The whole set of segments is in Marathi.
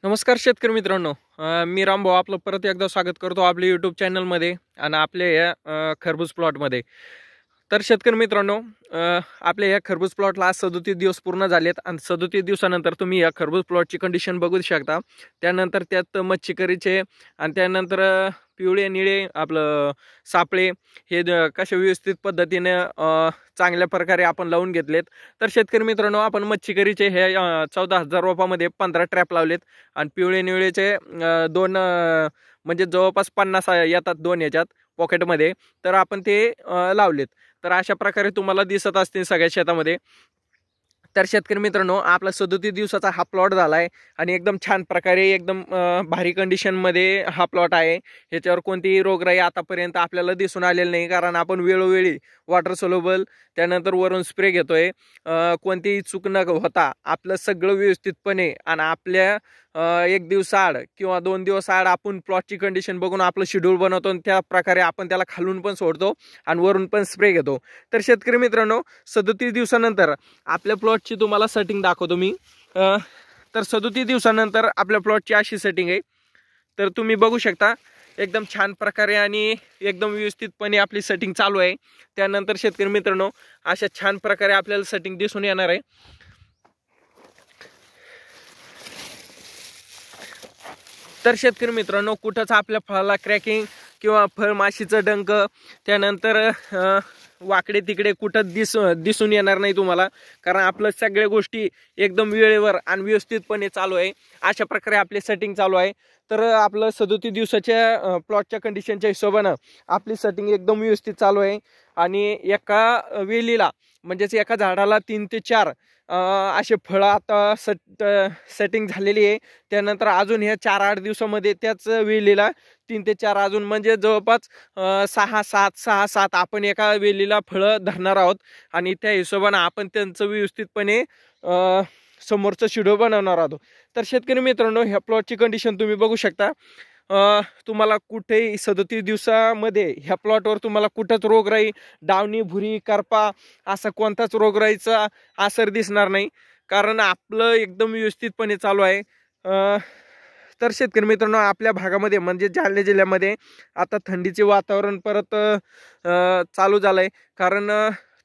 नमस्कार शेतकरी मित्रांनो, मी रामभाऊ आपलं परत एकदा स्वागत करतो आपल्या यूट्यूब चॅनलमध्ये आणि आपल्या या खरबूज प्लॉटमध्ये. तर शेतकरी मित्रांनो, आपल्या या खरबूज प्लॉटला आज 37 दिवस पूर्ण झालेत आणि 37 दिवसानंतर तुम्ही या खरबूज प्लॉटची कंडिशन बघू शकता. त्यानंतर त्यात मच्छीकरीचे आणि त्यानंतर पिवळे निळे आपलं सापळे हे कशा व्यवस्थित पद्धतीने चांगल्या प्रकारे आपण लावून घेतलेत. तर शेतकरी मित्रांनो, आपण मच्छीकरीचे हे 14,000 रोपामध्ये 15 ट्रॅप लावलेत आणि पिवळे निळेचे दोन म्हणजे जवळपास 50 येतात दोन याच्यात पॉकेटमध्ये. तर आपण ते लावलेत. तर अशा प्रकारे तुम्हाला दिसत असतील सगळ्या शेतामध्ये. तर शेतकरी मित्रांनो, आपला 37 दिवसाचा हा प्लॉट झाला आहे आणि एकदम छान प्रकारे एकदम भारी कंडिशनमध्ये हा प्लॉट आहे. ह्याच्यावर कोणतीही रोगराई आतापर्यंत आपल्याला दिसून आलेली नाही, कारण आपण वेळोवेळी वॉटर सोल्युबल त्यानंतर वरून स्प्रे घेतोय. कोणतीही चूक न होता आपलं सगळं व्यवस्थितपणे आणि आपल्या 1 दिवस आड किंवा 2 दिवस आड आपण प्लॉटची कंडिशन बघून आपलं शेड्यूल बनवतो आणि त्या प्रकारे आपण त्याला खालून पण सोडतो आणि वरून पण स्प्रे घेतो. तर शेतकरी मित्रांनो, 37 दिवसानंतर आपल्या प्लॉटची तुम्हाला सेटिंग दाखवतो मी. तर 37 दिवसानंतर आपल्या प्लॉटची अशी सेटिंग आहे. तर तुम्ही बघू शकता एकदम छान प्रकारे आणि एकदम व्यवस्थितपणे आपली सेटिंग चालू आहे. त्यानंतर शेतकरी मित्रांनो, अशा छान प्रकारे आपल्याला सेटिंग दिसून येणार आहे. तर शेतकरी मित्रांनो, कुठंच आपल्या फळाला क्रॅकिंग किंवा फळमाशीचं डंक त्यानंतर वाकडे तिकडे कुठं दिसून येणार नाही तुम्हाला, कारण आपलं सगळ्या गोष्टी एकदम वेळेवर आणि व्यवस्थितपणे चालू आहे. अशा प्रकारे आपली सेटिंग चालू आहे. तर आपलं 37 दिवसाच्या प्लॉटच्या कंडिशनच्या हिशोबानं आपली सेटिंग एकदम व्यवस्थित चालू आहे आणि एका वेलीला म्हणजेच एका झाडाला 3 ते 4 असे फळं आता सेटिंग झालेली आहे. त्यानंतर अजून ह्या 4-8 दिवसामध्ये त्याच वेलीला 3 ते 4 अजून म्हणजे जवळपास 6-7 आपण एका वेलीला फळं धरणार आहोत आणि त्या हिशोबाने आपण त्यांचं व्यवस्थितपणे समोरचं शेड्यूल बनवणार आहोत. तर शेतकरी मित्रांनो, ह्या प्लॉटची कंडिशन तुम्ही बघू शकता. तुम्हाला कुठेही 37 दिवसामध्ये ह्या प्लॉटवर तुम्हाला कुठंच रोगराई, डावणी, भुरी, करपा असा कोणताच रोगराईचा असर दिसणार नाही, कारण आपलं एकदम व्यवस्थितपणे चालू आहे. तर शेतकरी मित्रांनो, आपल्या भागामध्ये म्हणजे जालना जिल्ह्यामध्ये आता थंडीचे वातावरण परत चालू झालं आहे, कारण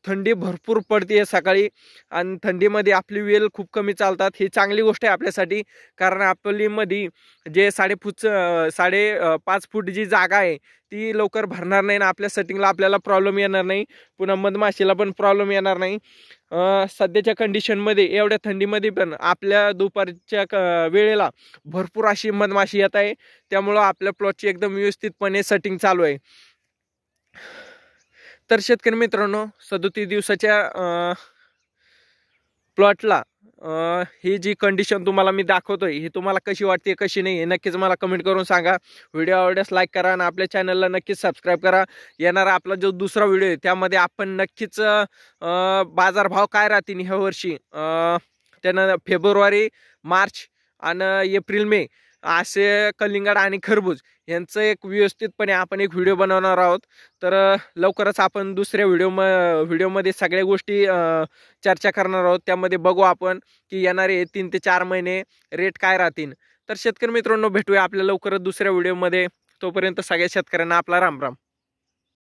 थंडी भरपूर पडते सकाळी आणि थंडीमध्ये आपली वेल खूप कमी चालतात. ही चांगली गोष्ट आहे आपल्यासाठी, कारण आपली मध्ये जे 5.5 फूट जी जागा आहे ती लवकर भरणार नाही ना, आपल्या सेटिंगला आपल्याला प्रॉब्लेम येणार नाही, पुन्हा मधमाशीला पण प्रॉब्लेम येणार नाही. सध्याच्या कंडिशनमध्ये एवढ्या थंडीमध्ये पण आपल्या दुपारच्या वेळेला भरपूर अशी मधमाशी येत आहे. त्यामुळं आपल्या प्लॉटची एकदम व्यवस्थितपणे सेटिंग चालू आहे. तर शेतकरी मित्रांनो, 37 दिवसाच्या प्लॉटला ही जी कंडिशन तुम्हाला मी दाखवतोय ही तुम्हाला कशी वाटते कशी नाही हे नक्कीच मला कमेंट करून सांगा. व्हिडिओ आवडल्यास लाईक करा आणि आपल्या चॅनलला नक्कीच सबस्क्राईब करा. येणारा आपला जो दुसरा व्हिडिओ आहे त्यामध्ये आपण नक्कीच बाजारभाव काय राहतील ह्या वर्षी, त्यानं फेब्रुवारी, मार्च आणि एप्रिल, मे असे कलिंगड आणि खरबूज यांचं एक व्यवस्थितपणे आपण एक व्हिडिओ बनवणार आहोत. तर लवकरच आपण दुसऱ्या व्हिडिओमध्ये सगळ्या गोष्टी चर्चा करणार आहोत. त्यामध्ये बघू आपण की येणारे 3 ते 4 महिने रेट काय राहतील. तर शेतकरी मित्रांनो, भेटूया आपल्या लवकरच दुसऱ्या व्हिडिओमध्ये. तोपर्यंत सगळ्या शेतकऱ्यांना आपला राम राम.